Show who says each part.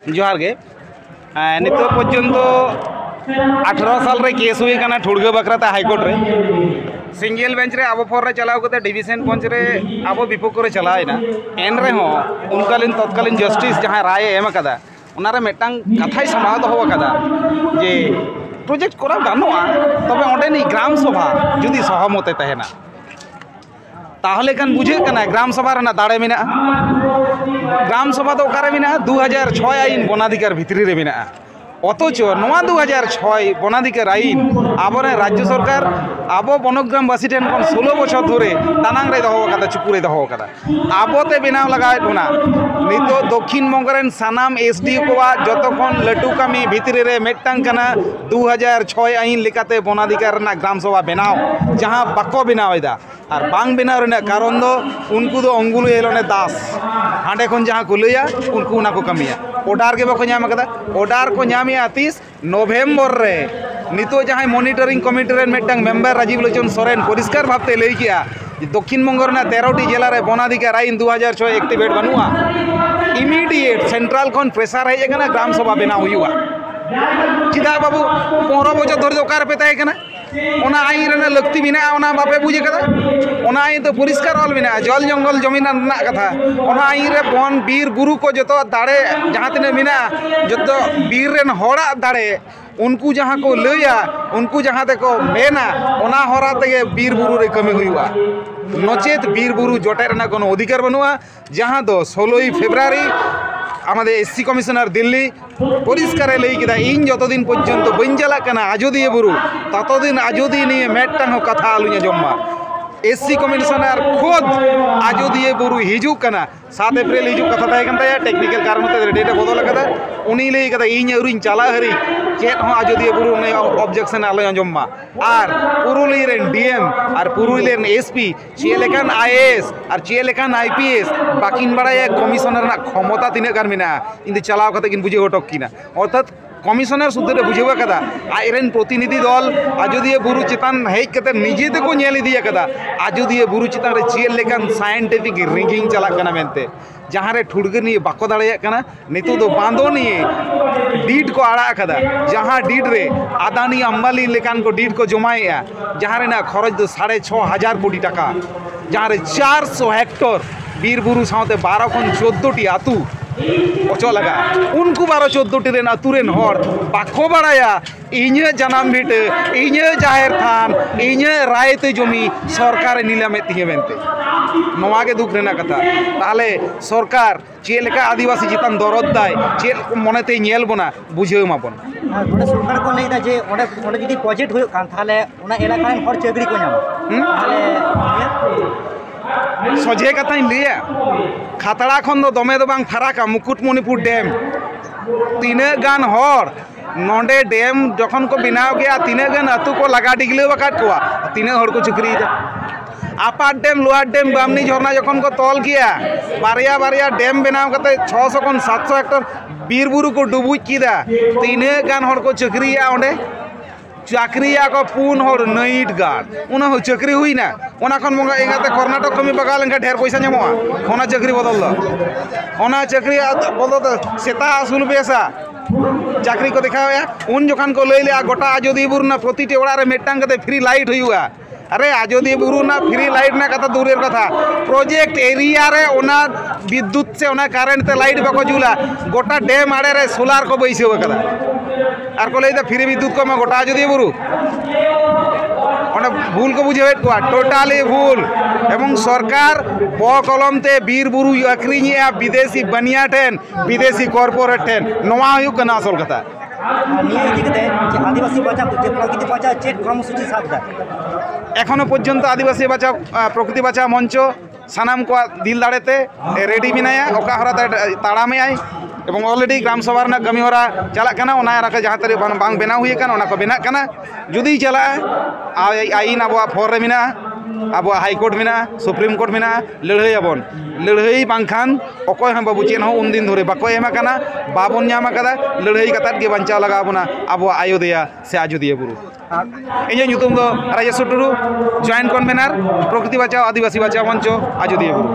Speaker 1: जोहार गे नित पर्यंत 18 साल रे केस हुई कना ठुड़गा बकराते हाईकोर्ट रे सिंगल बेंच रे अब फोर रे चलाव कते डिविजन बेंच रे अब विपक्ष रे चलायना एन रे हो उनकालीन तत्कालीन जस्टिस जहां राय एम कदा उनारे मेटांग कथाई समाव दो कदा जे प्रोजेक्ट करा गानोआ तबे ओंडेनी ग्राम सभा जुदी सहमते तहेना ताहले कान बुझे कना ग्राम सभा रना दाड़े मिना ग्राम सभा तो ओकारे मिना 2006 आईन वनाधिकार भितरी रे मिना অথচ 2006 বনাধিকার আইন আবরে রাজ্য সরকার আবো বনগ্রামবাসী ঠেন 16 বছর ধরে দানাং রে দহ কাদা চুপুরে দহ কাদা আবতে বেনাও লাগায় না নিত দক্ষিণবঙ্গের সানাম এসডি কোয়া যতক্ষণ লটু কামি ভিতরে রে মেটাং কানা 2006 আইন লেখাতে বনাধিকার না গ্রাম সভা বেনাও যাহা বাক্য বেনাওয়দা আর বাং বেনাও রে কারণ দো উনকু দো অঙ্গুল এলনে দাস হাঁডে খন যাহা কুলইয়া উনকু না কো কামিয়া ऑर्डर के बाको नाम कदा ऑर्डर को नामिया 30 नवेम्बर रे नितो जहां मॉनिटरिंग कमिटी रे मेटांग मेंबर राजीव लोचन सोरेन परिष्कार भावते लई किया दक्षिण बंगर ना 13टी जिला रे वनाधिकार आईन 2006 एक्टिवेट बनुआ इमीडिएट सेंट्रल कोन प्रेशर है जगना ग्राम सभा बना हुआ चिदा बाबू 15 बछर धरे ओकार पे ताय कना ओना आईन रे लगती बिना ओना बापे बुझे कदा ओना आईन तो परिष्कार ऑल बिना जल जंगल जमीन ना कथा ओना आईन रे वन बीर बुरु को जतो दाड़े जहां तने बिना जतो बीर रेन होड़ा दाड़े उनको जहां को लैया उनको जहां ते को मेना ओना होरा ते बीर बुरु रे कमी हुआ नचेत बीर बुरु जोटे रेना कोनो अधिकार बनुआ जहां दो 16 फेब्रुआरी আমাদের এসসি কমিশনার দিল্লি পরিষ্কারে লই কিদা ইন যতদিন পর্যন্ত বইন চালা কানা আজদিয়ে বুরু ততদিন আজদি নিয়ে মেটটাং কথা আলুña জম্মা एससी कमिशनर खुद आजोदिए बुरु हिजू कना 7 अप्रैल हिजू कथा ताय कन ताया टेक्निकल कारण ते डेट बदल कदा उनी लई कदा इन अरुइन चला हरी चेत हो आजोदिए बुरु ने ऑब्जेक्शन आलो जम्मा आर पुरुली रेन डीएम आर पुरुली रेन एसपी चेलेकान आईएएस आर चेलेकान आईपीएस बाकिन बड़ाया कमिशनर ना क्षमता तिने गान मिना इन चलाव कते किन बुझे हटक किना अर्थात कमिशनर सुधरे बुझेवा कदा आयरन प्रतिनिधि दल आजोदिए बुरु चितान हेज कते निजे ते को नेल इदिया कदा आजोदिए बुरु चितान रे चेल लेकान साइंटिफिक रिगिंग चला कना मेनते जहां रे ठुड़गे निये बाको दाड़े कना नितो दो बांधो निये डीड को आड़ा कदा जहां डीड रे आदानी अंबानी लेकान को डीड को जमाया जहां रे ना खरच दो 6,500 कोटी टाका जहां रे 400 हेक्टर बीर बुरु साथे 12 खन 14 टी आतु ओचो लगा उनको 12-14 टी रेन आतु रेन हर बाको बाड़ाया इñe जनाम भिट इñe जाहिर थान इñe रायते जमी सरकार नीलामे तिहे बेनते नोवा के दुख रेना कथा ताले सरकार चेलेका आदिवासी चितान दरद दाय चेल मनेते नेल बना बुझेउ माबन
Speaker 2: ओडे सरकार को लेदा जे ओडे ओडे जदी प्रोजेक्ट होय कान थाले ओना एलाका रेन हर चाकरी को नामा थाले सजे कथा लिया खातड़ा खन दो दमे दो बांग फराका मुकुटमणिपुर डैम तीने गान हर नोंडे डैम जखन को बनाव गया तीने गान अतु को लगा डिगले बकाट कोआ तीने हर को चुकरी आपार डैम लोअर डैम बामनी झरना जखन को तल किया बारिया बारिया डैम बनाव कते 600 खन 700 हेक्टर बीर बुरु को डुबुज किदा तीने गान हर को चुकरिया ओंडे चाकरिया को पुन हर नाइट गार्ड उना हो चाकरी हुई ना उना खन मंगा एगाते कर्नाटक कमी बगा लेंका ढेर पैसा जमवा ओना चाकरी बदल दो ओना चाकरी बदल दो सेता असुल बेसा चाकरी को देखाया उन जखन को लई ले गोटा आजोदी बुरु ना प्रतिटी ओड़ा रे मेटांग कते फ्री लाइट हुआ अरे आजोदी बुरु ना फ्री लाइट ना कथा दूरेर कथा प्रोजेक्ट एरिया रे ओना विद्युत से ओना कारेंट ते लाइट बाको जुला गोटा डैम आड़े रे सोलार को बैसे कदा আর কো লইদা ফ্রি বিদ্যুৎ কম গোটা যদি বুরু অনে ভুল কো বুঝে কোয়া টোটালি ভুল এবং সরকার ব কলমতে বীর বুরু আক্রিনিয়া বিদেশি বানিয়া ঠেন বিদেশি কর্পোরেট ঠেন নোয়া হয়ু কনা আসল কথা নিয়ে দিতে যে আদিবাসী বাঁচাও যে প্রকৃতি বাঁচাও চেক কর্মসূচি সাথে
Speaker 1: এখনো পর্যন্ত আদিবাসী বাঁচাও প্রকৃতি বাঁচাও মঞ্চ সানাম को दिल दाड़ेते रेडी मिनाया ओका हरा ताड़ामे आई এবং অলরেডি গ্রাম সভার না কমি হরা চালাক কানা ওনা রাখা যাহা তরে বাং বেনা হুই কানা ওনা কো বেনা কানা যদি চালা আইন আবো ফর রে মিনা আবো হাই কোর্ট মিনা সুপ্রিম কোর্ট মিনা লড়াই আবন লড়াই বাংখান অকয় হাম বাবু চেন হো উন দিন ধরে বাকো এমা কানা বাবন ᱧᱟᱢ কাদা লড়াই কাতাত গে বাঞ্চা লাগা বনা আবো আয়োধ্যা সে আজোদিয়া বুরু এই nyutum do Rajesh Tudu joint convener প্রকৃতি বাঁচাও আদিবাসী বাঁচাও মঞ্চ আজোদিয়া বুরু